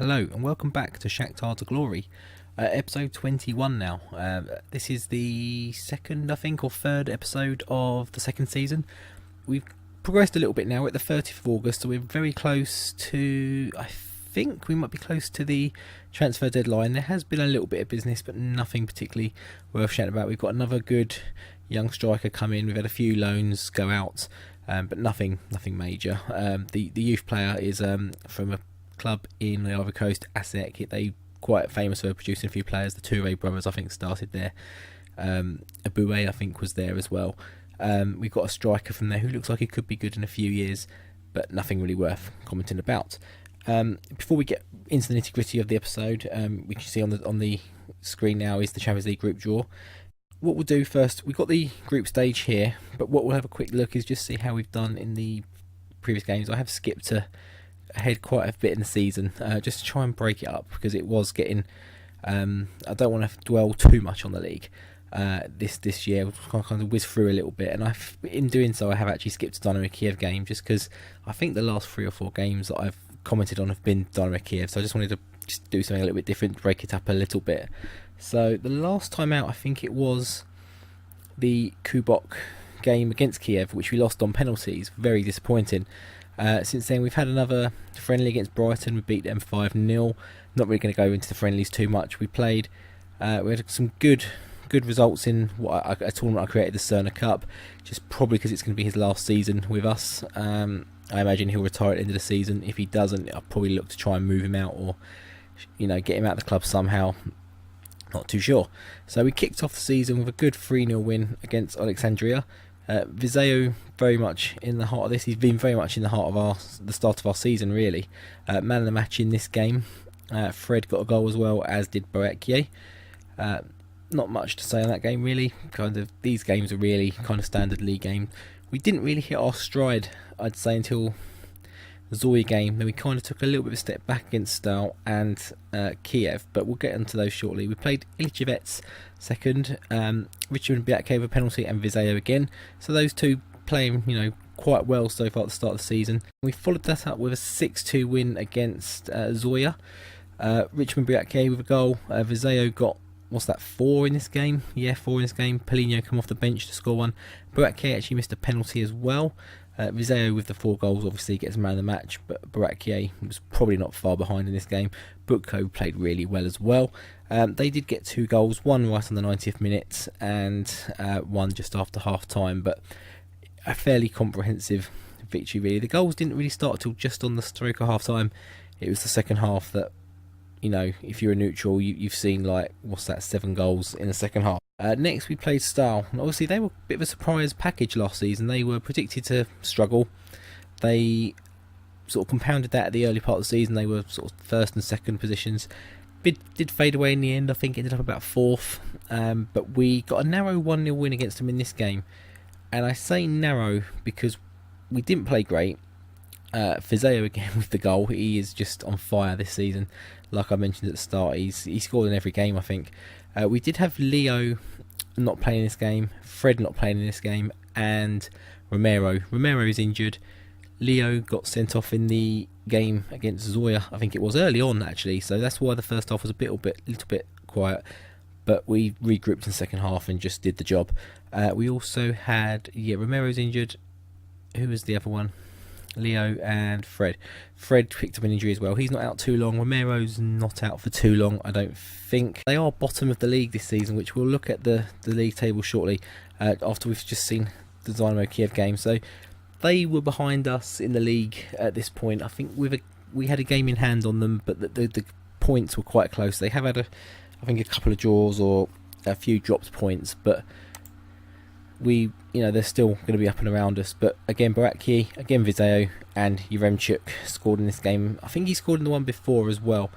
Hello and welcome back to Shakhtar to Glory, episode 21 now. This is the second, I think, or third episode of the second season. We've progressed a little bit now. We're at the 30th of August, so we're very close to, I think we might be close to the transfer deadline. There has been a little bit of business, but nothing particularly worth shouting about. We've got another good young striker come in. We've had a few loans go out, but nothing major. The youth player is from a club in the Ivory Coast, ASEC. They quite famous for producing a few players. The Toure brothers, I think, started there. Aboué, I think, was there as well. We've got a striker from there who looks like he could be good in a few years, but nothing really worth commenting about. Before we get into the nitty gritty of the episode, we can see on the screen now is the Champions League group draw. What we'll do first, we've got the group stage here, but what we'll have a quick look is just see how we've done in the previous games. I have skipped ahead quite a bit in the season, just to try and break it up, because it was getting, I don't want to dwell too much on the league this year. We'll kind of whiz through a little bit, and in doing so I have actually skipped a Dynamo Kiev game, just because I think the last 3 or 4 games that I've commented on have been Dynamo Kiev, so I just wanted to just do something a little bit different, break it up a little bit. So the last time out, I think it was the Kubok game against Kiev, which we lost on penalties. Very disappointing. Since then we've had another friendly against Brighton. We beat them 5-0. Not really going to go into the friendlies too much. We had some good results in a tournament I created, the Zirka Cup, just probably because it's going to be his last season with us. I imagine he'll retire at the end of the season. If he doesn't, I'll probably look to try and move him out, or get him out of the club somehow. Not too sure. So we kicked off the season with a good 3-0 win against Alexandria. Viseo very much in the heart of this. He's been very much in the heart of the start of our season, really. Man of the match in this game. Fred got a goal as well, as did Boakier. Not much to say on that game, really. These games are really kind of standard league games. We didn't really hit our stride, I'd say, until the Zoya game. Then we kind of took a little bit of a step back against Stal and Kiev, but we'll get into those shortly. We played Ilichevets second, Richmond Biatke with a penalty, and Viseo again. So those two playing, quite well so far at the start of the season. We followed that up with a 6-2 win against Zoya. Richmond Biatke with a goal. Viseo got, 4 in this game? Yeah, 4 in this game. Polino come off the bench to score one. Boakier actually missed a penalty as well. Viseo with the 4 goals obviously gets man of the match, but Boakier was probably not far behind in this game. Butko played really well as well. They did get 2 goals, one right on the 90th minute and one just after half time, but a fairly comprehensive victory, really. The goals didn't really start till just on the stroke of half time. It was the second half that, if you're a neutral, you've seen 7 goals in the second half. Next we played Stal. Obviously they were a bit of a surprise package last season. They were predicted to struggle. They sort of compounded that at the early part of the season. They were sort of first and second positions. Did fade away in the end. I think ended up about 4th. But we got a narrow 1-0 win against them in this game. And I say narrow because we didn't play great. Viseo again with the goal. He is just on fire this season. Like I mentioned at the start, he scored in every game, I think. We did have Leo not playing in this game, Fred not playing in this game, and Romero. Romero's injured. Leo got sent off in the game against Zoya, I think it was early on actually, so that's why the first half was a little bit quiet, but we regrouped in the second half and just did the job. We also had, Romero's injured. Who was the other one? Leo and Fred. Fred picked up an injury as well. He's not out too long. Romero's not out for too long, I don't think. They are bottom of the league this season, which we'll look at the league table shortly, after we've just seen the Dynamo Kiev game. So they were behind us in the league at this point. I think we had a game in hand on them, but the points were quite close. They have had a couple of draws or a few dropped points, but they're still going to be up and around us. But again, Boakier, again Viseo, and Yaremchuk scored in this game. I think he scored in the one before as well.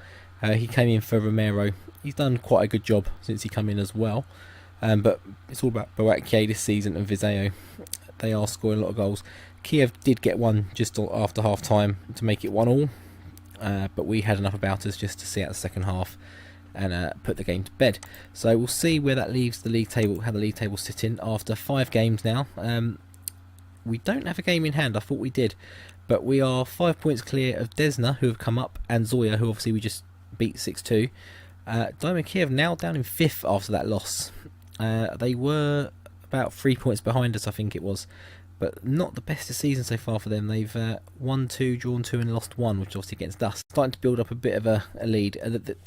He came in for Romero. He's done quite a good job since he came in as well. But it's all about Boakier this season and Viseo. They are scoring a lot of goals. Kiev did get one just after half time to make it 1-1, but we had enough about us just to see out the second half and put the game to bed. So we'll see where that leaves the league table, how the league table's sitting after 5 games now. We don't have a game in hand. I thought we did, but we are 5 points clear of Desna, who have come up, and Zoya, who obviously we just beat 6-2. Dynamo Kiev now down in 5th after that loss. They were about 3 points behind us, I think it was, but not the best of season so far for them. They've won 2, drawn 2 and lost 1, which is obviously against us. Starting to build up a bit of a lead.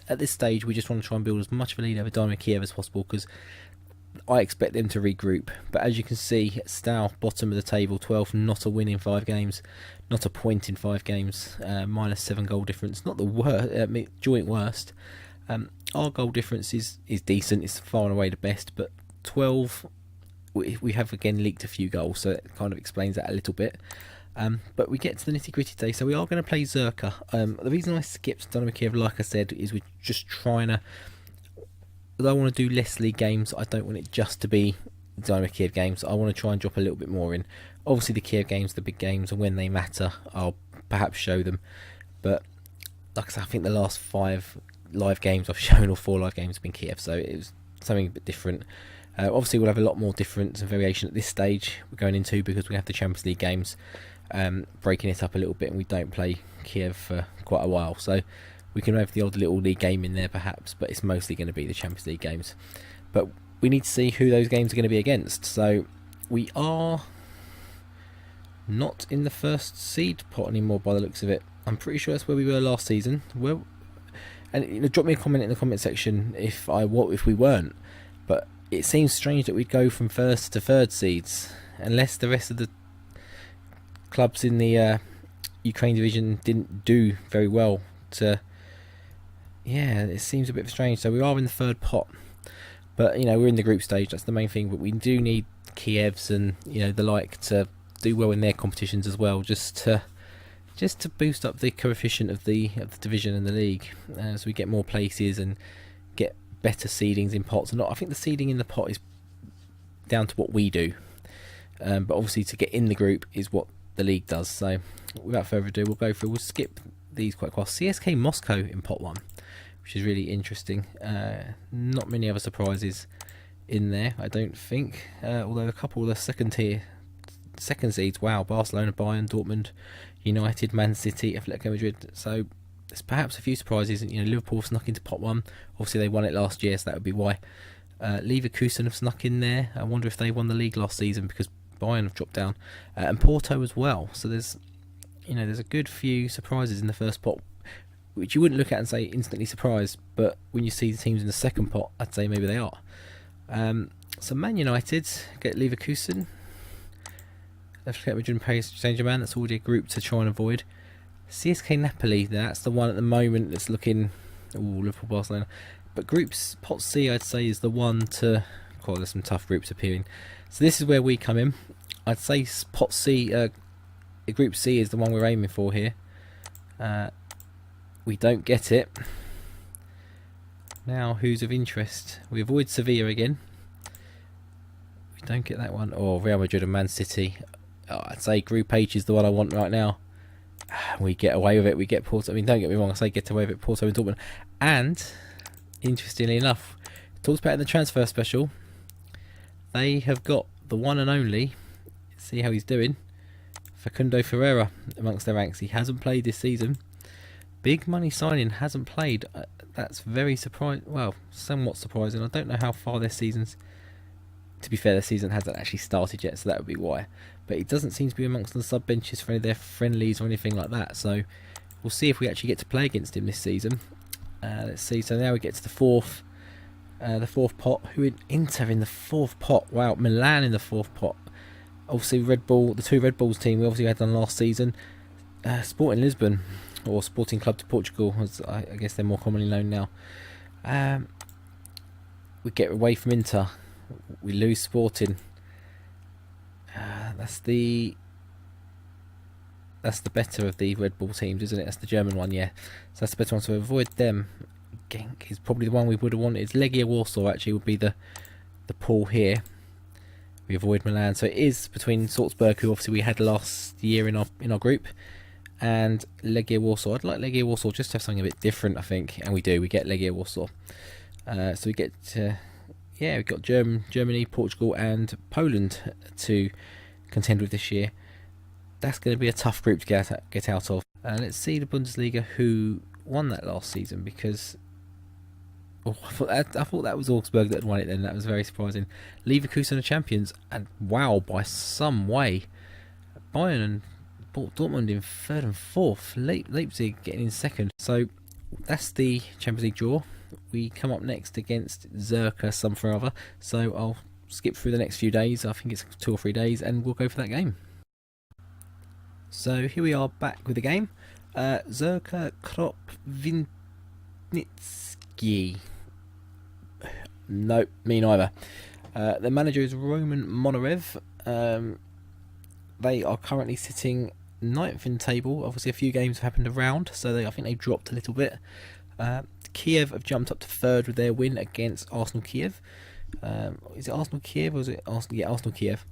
At this stage, we just want to try and build as much of a lead over Dynamo Kiev as possible, because I expect them to regroup. But as you can see, Stow, bottom of the table, 12th, not a win in 5 games, not a point in 5 games, minus 7 goal difference, not the worst, joint worst. Our goal difference is decent, it's far and away the best, but 12, we have again leaked a few goals, so it kind of explains that a little bit. But we get to the nitty gritty today, so we are going to play Zirka. The reason I skipped Dynamo Kiev, like I said, is we're just trying to, although I want to do less league games, I don't want it just to be Dynamo Kiev games. I want to try and drop a little bit more in. Obviously the Kiev games, the big games, and when they matter, I'll perhaps show them. But like I said, I think the last 5 live games I've shown, or 4 live games, have been Kiev, so it was something a bit different. Obviously we'll have a lot more difference and variation at this stage we're going into, because we have the Champions League games, breaking it up a little bit, and we don't play Kiev for quite a while, so we can have the odd little league game in there perhaps, but it's mostly going to be the Champions League games. But we need to see who those games are going to be against. So we are not in the first seed pot anymore by the looks of it. I'm pretty sure that's where we were last season. Well, and drop me a comment in the comment section if we weren't. But it seems strange that we'd go from first to third seeds, unless the rest of the clubs in the Ukraine division didn't do very well. Yeah, it seems a bit strange. So we are in the third pot, but we're in the group stage. That's the main thing. But we do need Kievs and the like to do well in their competitions as well, just to boost up the coefficient of the division and the league, so we get more places and get better seedings in pots. And I think the seeding in the pot is down to what we do, but obviously to get in the group is what the league does. So without further ado, we'll skip these quite fast. CSK Moscow in pot 1, which is really interesting. Not many other surprises in there, I don't think, although a couple of the second seeds, wow, Barcelona, Bayern, Dortmund, United, Man City, Atletico Madrid. So there's perhaps a few surprises. Liverpool snuck into pot 1. Obviously they won it last year, so that would be why. Leverkusen have snuck in there. I wonder if they won the league last season, because Bayern have dropped down, and Porto as well. So there's a good few surprises in the first pot, which you wouldn't look at and say instantly surprised, but when you see the teams in the second pot, I'd say maybe they are. So Man United get Leverkusen, Atletico Madrid and Paris Saint-Germain. That's already a group to try and avoid. CSK Napoli, that's the one at the moment that's looking, Liverpool, Barcelona. But groups, pot C, I'd say, is the one to, there's some tough groups appearing. So this is where we come in. I'd say pot C, group C is the one we're aiming for here. We don't get it. Now, who's of interest? We avoid Sevilla again. We don't get that one. Real Madrid and Man City. I'd say Group H is the one I want right now. We get away with it. We get Porto. Don't get me wrong. I say get away with it. Porto and Dortmund. And interestingly enough, talks about in the transfer special, they have got the one and only. See how he's doing. Facundo Ferreira amongst their ranks. He hasn't played this season. Big money signing, hasn't played. That's very surprising. Well, somewhat surprising. I don't know how far their season's. To be fair, their season hasn't actually started yet, so that would be why. But he doesn't seem to be amongst the sub benches for any of their friendlies or anything like that. So we'll see if we actually get to play against him this season. Let's see. So now we get to the fourth pot. Inter in the fourth pot. Wow, Milan in the fourth pot. Obviously, Red Bull, the two Red Bulls team we obviously had done last season. Sporting Lisbon, or Sporting Club de Portugal, as I guess they're more commonly known now. We get away from Inter. We lose Sporting. That's the better of the Red Bull teams, isn't it? That's the German one, yeah. So that's the better one. So avoid them. Genk is probably the one we would have wanted. Legia Warsaw actually would be the pool here. We avoid Milan. So it is between Salzburg, who obviously we had last year in our group, and Legia Warsaw. I'd like Legia Warsaw just to have something a bit different, I think, and we do. We get Legia Warsaw. So we get we've got Germany, Portugal, and Poland to contend with this year. That's going to be a tough group to get out of. Let's see the Bundesliga who won that last season, because I thought that was Augsburg that had won it then. That was very surprising. Leverkusen are champions, and wow, by some way. Bayern and Dortmund in 3rd and 4th. Leipzig getting in 2nd. So that's the Champions League draw. We come up next against Zirka some or other. So I'll skip through the next few days. I think it's 2 or 3 days, and we'll go for that game. So here we are back with the game. Zirka Kropivnitsky. Nope, me neither. The manager is Roman Monorev. They are currently sitting 9th in the table. Obviously, a few games have happened around, so I think they've dropped a little bit. Kiev have jumped up to 3rd with their win against Arsenal Kiev. Is it Arsenal Kiev or is it Arsenal? Yeah, Arsenal Kiev,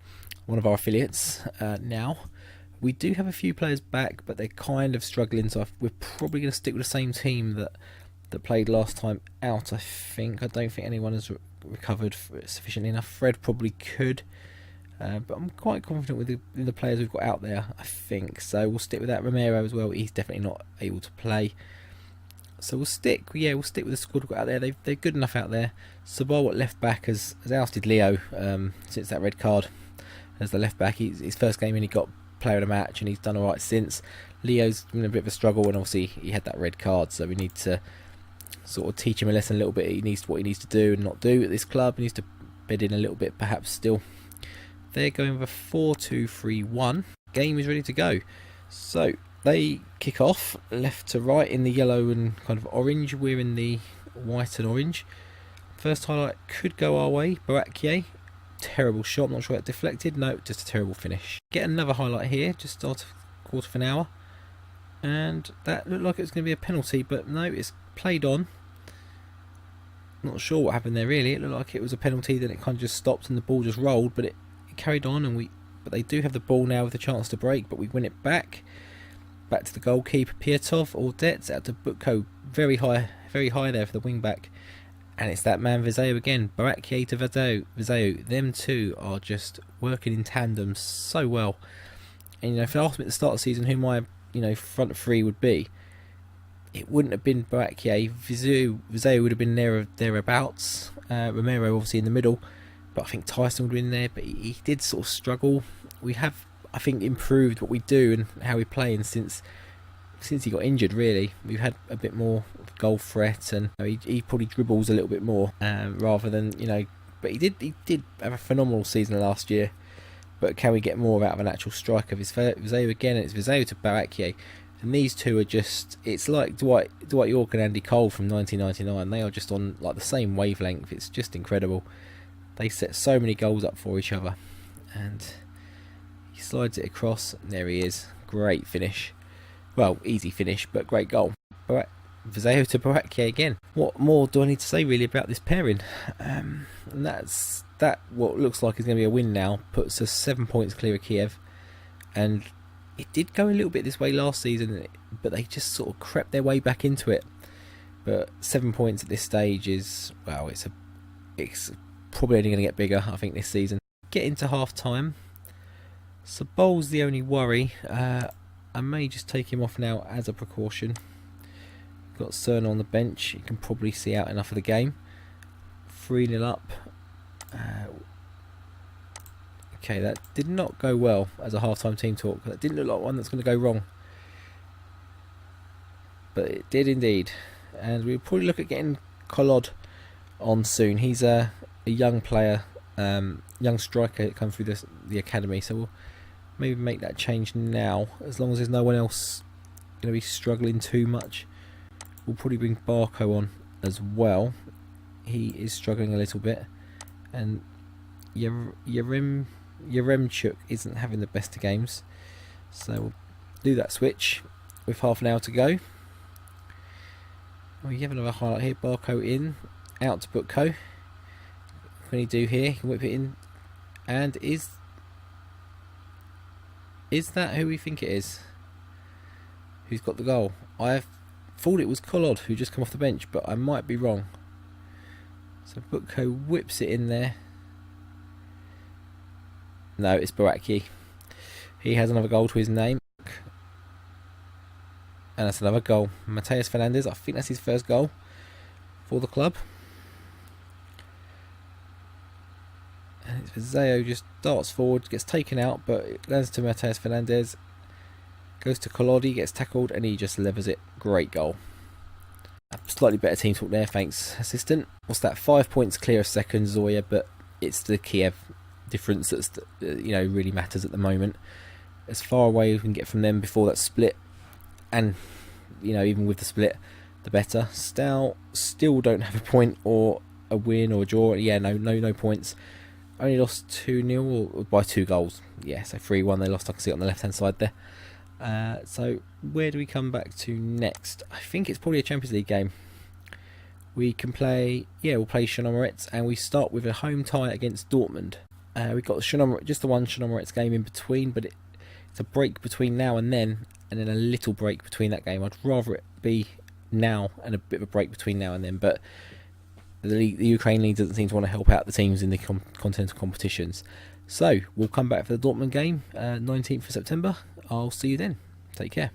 one of our affiliates now. We do have a few players back, but they're kind of struggling, so we're probably going to stick with the same team that played last time out, I think. I don't think anyone has recovered sufficiently enough. Fred probably could, but I'm quite confident with the players we've got out there, I think. So we'll stick with that. Romero as well, he's definitely not able to play. So we'll stick with the squad we've got out there. They're good enough out there. Samba at left back has ousted Leo since that red card as the left back. His first game in, he got player of the match, and he's done alright since. Leo's been a bit of a struggle, and obviously he had that red card, so we need to sort of teach him a lesson a little bit. What he needs to do and not do at this club. He needs to bed in a little bit perhaps still. They're going with a 4-2-3-1. Game is ready to go. So they kick off left to right in the yellow and kind of orange. We're in the white and orange. First highlight could go our way. Barakier. Terrible shot. I'm not sure it deflected. No, just a terrible finish. Get another highlight here. Just start a quarter of an hour. And that looked like it was going to be a penalty, but no, it's played on. Not sure what happened there really. It looked like it was a penalty, then it kind of just stopped and the ball just rolled, but it carried on, and but they do have the ball now with a chance to break, but we win it back. Back to the goalkeeper, Pietov, or Dets out to Butko, very high there for the wing back. And it's that man Vizeo again, Barakier to Vizeo. Them two are just working in tandem so well. And if you asked me at the start of the season who my front three would be, it wouldn't have been Barakier. Vizeo would have been thereabouts. Romero obviously in the middle, but I think Tyson would have been there. But he did sort of struggle. We have, I think, improved what we do and how we play, and since he got injured, really, we've had a bit more goal threat, and he probably dribbles a little bit more rather than But he did have a phenomenal season last year. But can we get more out of an actual striker? Vizeo again, and it's Vizeo to Barakier. And these two are just, it's like Dwight York and Andy Cole from 1999. They are just on like the same wavelength. It's just incredible. They set so many goals up for each other. And he slides it across, and there he is. Great finish. Well, easy finish, but great goal. Vizeo to Barakier again. What more do I need to say really about this pairing? And that's what looks like is going to be a win now. Puts us 7 points clear of Kiev. And it did go a little bit this way last season, but they just sort of crept their way back into it. But 7 points at this stage is, well, it's probably only going to get bigger, I think, this season. Get into half time. So Bowl's the only worry. I may just take him off now as a precaution. Got Cerner on the bench. You can probably see out enough of the game. 3-0 up. Okay, that did not go well as a half-time team talk. That didn't look like one that's going to go wrong. But it did indeed. And we'll probably look at getting Kolod on soon. He's a young player, young striker that come through the academy. So we'll maybe make that change now, as long as there's no one else going to be struggling too much. We'll probably bring Barco on as well. He is struggling a little bit, and Yaremchuk isn't having the best of games, so we'll do that switch with half an hour to go. We have another highlight here. Barco in, out to Butko. What can he do here? He can whip it in, and is that who we think it is? Who's got the goal? I thought it was Kolod who just come off the bench, but I might be wrong. So Butko whips it in there. No, it's Barakier. He has another goal to his name. And that's another goal. Mateus Fernandes, I think that's his first goal for the club. And Zayo just darts forward, gets taken out, but it lands to Mateus Fernandes. Goes to Kolodi, gets tackled, and he just levers it. Great goal. A slightly better team talk there, thanks assistant. What's that? 5 points clear of second, Zoya, but it's the Kiev difference that's really matters at the moment. As far away as we can get from them before that split, and even with the split, the better. Still don't have a point or a win or a draw. Yeah, no points. Only lost 2-0 or by 2 goals. Yeah, so 3-1 they lost. I can see it on the left hand side there. So where do we come back to next? I think it's probably a Champions League game. We can play, we'll play Shakhtar, and we start with a home tie against Dortmund. We've got just the one Shakhtar game in between, but it's a break between now and then a little break between that game. I'd rather it be now and a bit of a break between now and then, but the Ukraine League doesn't seem to want to help out the teams in the continental competitions. So we'll come back for the Dortmund game, 19th of September. I'll see you then. Take care.